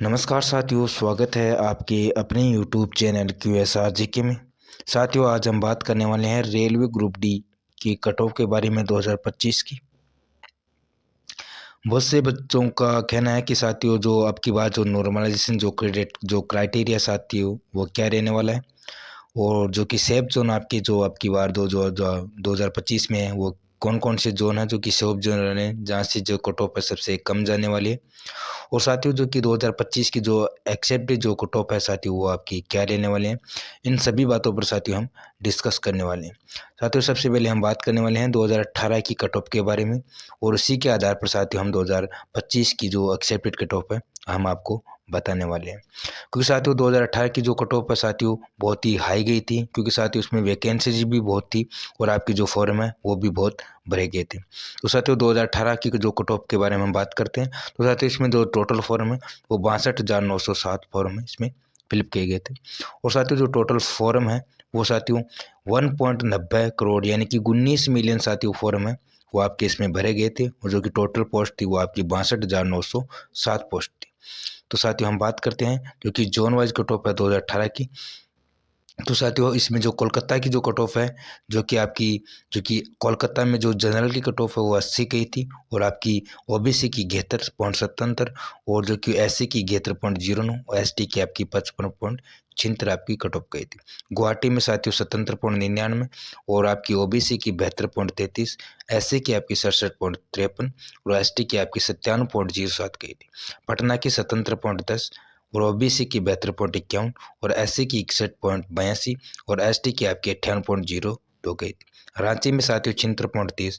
नमस्कार साथियों, स्वागत है आपके अपने YouTube चैनल QSR जीके में। साथियों, आज हम बात करने वाले हैं रेलवे ग्रुप डी की कट ऑफ के बारे में 2025 की। बहुत से बच्चों का कहना है कि साथियों जो अब की बार जो नॉर्मलाइजेशन जो क्राइटेरिया साथियों वो क्या रहने वाला है, और जो कि सेफ जोन आपकी जो अब की बार 2025 में है वो कौन कौन से जोन है जो कि सेफ जोन है जहाँ से जो कट ऑफ है सबसे कम जाने वाली है। और साथियों जो कि 2025 की जो एक्सेप्टेड जो कट ऑफ है साथियों वो आपकी क्या रहने वाले हैं, इन सभी बातों पर साथियों हम डिस्कस करने वाले हैं। साथियों सबसे पहले हम बात करने वाले हैं 2018 की कट ऑफ के बारे में, और उसी के आधार पर साथियों हम 2025 की जो एक्सेप्टेड कट ऑफ है हम आपको बताने वाले हैं। क्योंकि साथियों 2018 की जो कट ऑफ है साथियों बहुत ही हाई गई थी, क्योंकि साथियों उसमें वैकेंसीज भी बहुत थी और आपकी जो फॉर्म है वो भी बहुत भरे गए थे। तो साथियों 2018 की जो कट ऑफ के बारे में हम बात करते हैं, तो साथियों इसमें जो टोटल फॉर्म है वो 62,907 फॉर्म है इसमें फिलअप किए गए थे। और साथियों जो टोटल फॉर्म है वो साथियों 1.90 करोड़ यानी कि 19 मिलियन साथियों फॉर्म है वो आपके इसमें भरे गए थे, और जो कि टोटल पोस्ट थी वो आपकी 62,907 पोस्ट थी। तो साथियों हम बात करते हैं जो कि जोन वाइज कट ऑफ है 2018 की। तो साथियों इसमें जो कोलकाता की जो कट ऑफ है जो कि कोलकाता में जो जनरल की कट ऑफ है वो 80 गई थी, और आपकी ओबीसी की 73.77, और जो कि एससी की 73.09 और एसटी की आपकी 55.76 आपकी कट ऑफ गई थी। गुवाहाटी में साथियों 77.99, और आपकी ओबीसी की 72.33, एससी की आपकी 67.53 और एसटी की आपकी 97.07 गई थी। पटना की 77.10 और ओबीसी की 72.51 और एससी की 61.82 और एसटी की आपकी 58.02 गई थी। रांची में साथियों 76.30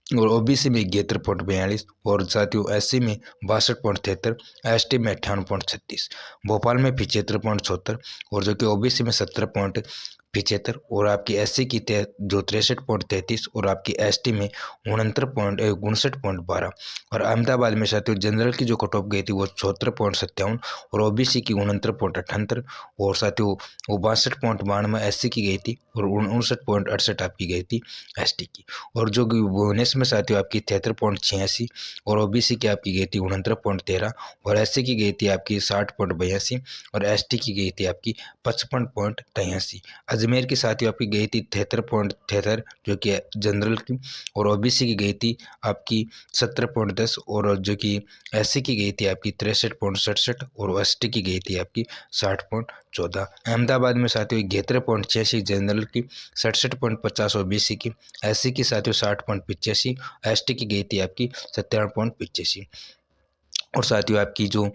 और ओबीसी में 71.42 और साथियों एससी में 62.73, एसटी में 58.36। भोपाल में 75.74 और जो कि ओबीसी में 70.75 और आपकी एससी की जो 63.33 और आपकी एसटी में 69.12। और अहमदाबाद में साथियों जनरल की जो कट ऑफ गई थी वो 74.57 और ओबीसी की 69.78 और साथियों वो 62.92 एससी की गई थी और 59.68 आपकी गई थी एसटी की। और जो भुवनेश्वर में साथियों आपकी 73.86 और ओबीसी की आपकी गई थी 69.13 और एससी की गई थी आपकी 60.82 और एसटी की गई थी आपकी 55.83। अजमेर की साथियों आपकी गई थी 73.73 जो कि जनरल की, और ओबीसी की गई थी आपकी 70.10 और जो कि एससी की गई थी आपकी 63.67 और एसटी की गई थी आपकी 60.14। अहमदाबाद में साथियों 71.86 जनरल की, 67.50 ओबीसी की, एससी की साथियों 60.85, एसटी की गई थी आपकी 57.85। और साथियों आपकी जो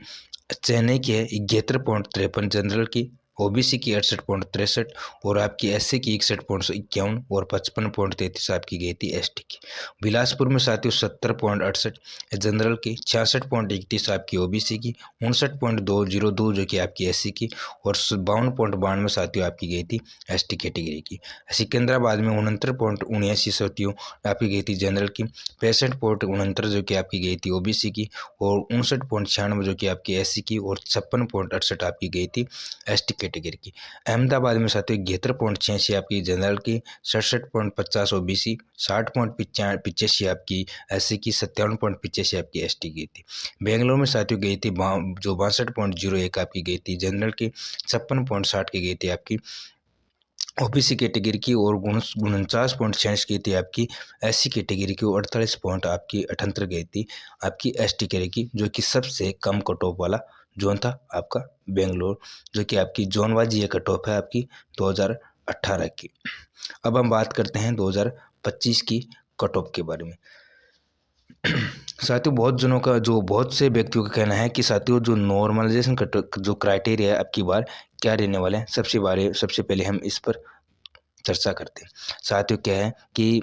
चेन्नई की है 71.53 जनरल की, ओबीसी की 68.63 और आपकी एससी की 61.51 और 55.33 आपकी गई थी एसटी की। बिलासपुर में साथियों 70.68 जनरल की, 66.31 आपकी ओबीसी की, 59.202 जो कि आपकी एससी की, और 52.92 साथियों आपकी गई थी एसटी कैटेगरी की। सिकंदराबाद में 69.79 साथियों आपकी गई थी जनरल की, 65.69 जो कि आपकी गई थी ओबीसी की, और 59.96 जो कि आपकी एससी की, और 56.68 आपकी गई थी एसटी कैटेगरी की। अहमदाबाद में साथियों 71.86 आपकी जनरल की, 67.50 ओबीसी, 60.85 आपकी एससी की, 57.85 आपकी एसटी की थी। बेंगलोर में साथियों गई थी जो 62.01 आपकी गई थी जनरल की, 56.60 की गई थी आपकी ओबीसी कैटेगरी की, और 49.46 की थी आपकी एससी कैटेगरी की, और 48 पॉइंट आपकी 78 गई थी आपकी एसटी कैटेगरी की, जो कि सबसे कम कट ऑफ वाला जोन था आपका बेंगलोर, जो कि आपकी जोन वाइज ये कट ऑफ है आपकी 2018 की। अब हम बात करते हैं 2025 की कट ऑफ के बारे में। साथियों बहुत से व्यक्तियों का कहना है कि साथियों जो नॉर्मलाइजेशन जो क्राइटेरिया है अब की बार क्या रहने वाले हैं, सबसे पहले हम इस पर चर्चा करते हैं। साथियों क्या है कि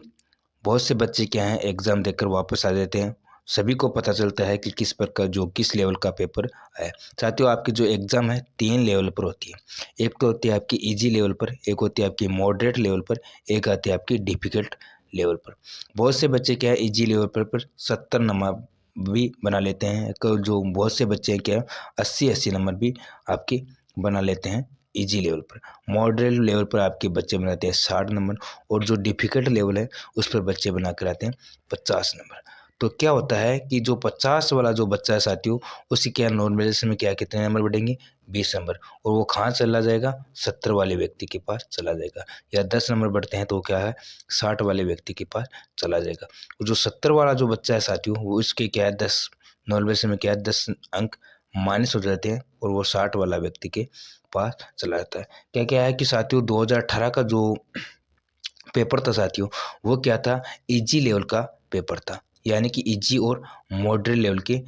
बहुत से बच्चे क्या हैं एग्ज़ाम देकर वापस आ जाते हैं, सभी को पता चलता है कि किस लेवल का पेपर है। साथियों आपकी जो एग्ज़ाम है 3 लेवल पर होती है। एक तो होती है आपकी इजी लेवल पर, एक होती है आपकी मॉडरेट लेवल पर, एक आती है आपकी डिफ़िकल्ट लेवल पर। बहुत से बच्चे क्या है इजी लेवल पर 70 नंबर भी बना लेते हैं, जो बहुत से बच्चे हैं क्या 80-80 नंबर भी आपके बना लेते हैं इजी लेवल पर। मॉडरेट लेवल पर आपके बच्चे बनाते हैं 60 नंबर, और जो डिफ़िकल्ट लेवल है उस पर बच्चे बना कर आते हैं 50 नंबर। तो क्या होता है कि जो 50 वाला जो बच्चा है साथियों, उसकी क्या नॉर्मलाइजेशन में क्या कितने नंबर बढ़ेंगे, 20 नंबर, और वो कहाँ चला जाएगा, 70 वाले व्यक्ति के पास चला जाएगा। या 10 नंबर बढ़ते हैं तो क्या है, 60 वाले व्यक्ति के पास चला जाएगा। जो 70 वाला जो बच्चा है साथियों, वो इसके क्या है 10 नॉर्मलाइजेशन में क्या है 10 अंक माइनस हो जाते हैं और वो 60 वाला व्यक्ति के पास चला जाता है। क्या क्या है कि साथियों 2018 का जो पेपर था साथियों, वो क्या था, इजी लेवल का पेपर था, यानी कि इजी और मॉडरेट लेवल के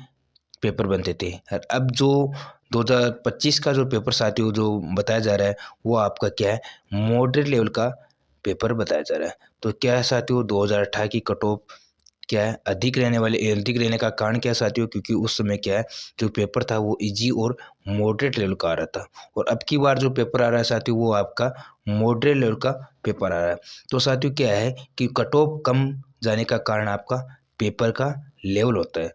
पेपर बनते थे। और अब जो 2025 का जो पेपर साथियों जो बताया जा रहा है, वो आपका क्या है, मॉडरेट लेवल का पेपर बताया जा रहा है। तो क्या है साथियों, 2018 की कट ऑफ क्या है, अधिक रहने का कारण क्या है साथियों, क्योंकि उस समय क्या है, जो पेपर था वो इजी और मॉडरेट लेवल का आ रहा था। और अब की बार जो पेपर आ रहा है साथियों, वो आपका मॉडरेट लेवल का पेपर आ रहा है। तो साथियों क्या है कि कट ऑफ कम जाने का कारण आपका पेपर का लेवल होता है।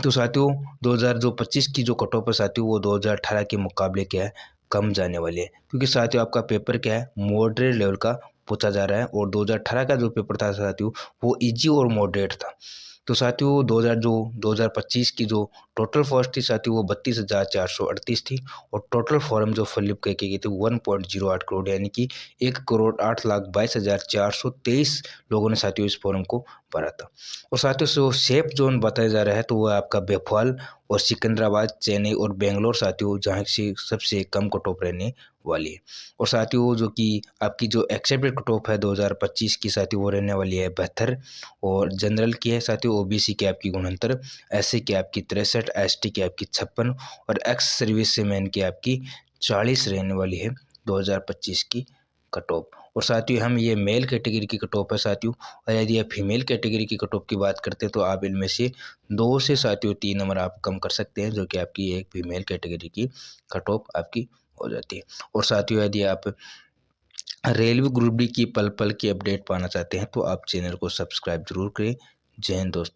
तो साथियों 2025 की जो कट ऑफ है साथियों, वो 2018 के मुकाबले क्या है, कम जाने वाली है, क्योंकि साथियों आपका पेपर क्या है, मॉडरेट लेवल का पूछा जा रहा है। और 2018 का जो पेपर था साथियों, वो इजी और मॉडरेट था। तो साथियों 2025 की जो टोटल कॉस्ट थी साथियों, वो 32,438 थी। और टोटल फॉर्म जो फिलअप करके गए थे 1.08 करोड़, यानी कि 1,08,22,423 लोगों ने साथियों इस फॉर्म को भरा था। और साथियों जो सेफ जोन बताया जा रहा है, तो वो आपका भोपाल और सिकंदराबाद, चेन्नई और बेंगलोर साथियों, जहाँ से सबसे कम कट ऑफ रहने वाली है। और साथियों जो कि आपकी जो एक्सेप्टेड कट ऑफ है 2025 की साथियों, वो रहने वाली है 72। और जनरल की है साथियों, ओबीसी की आपकी 69, एससी की आपकी 63, एसटी की आपकी 56 और एक्स सर्विस मैन की आपकी 40 रहने वाली है 2025 की कट ऑफ। और साथियों हम ये मेल कैटेगरी की कट ऑफ है साथियों। और यदि आप फीमेल कैटेगरी की कट ऑफ की बात करते हैं, तो आप इनमें से 2 से साथियों 3 नंबर आप कम कर सकते हैं, जो कि आपकी एक फीमेल कैटेगरी की कट ऑफ आपकी हो जाती है। और साथियों यदि आप रेलवे ग्रुप डी की पल पल की अपडेट पाना चाहते हैं, तो आप चैनल को सब्सक्राइब जरूर करें। जय हिंद दोस्तों।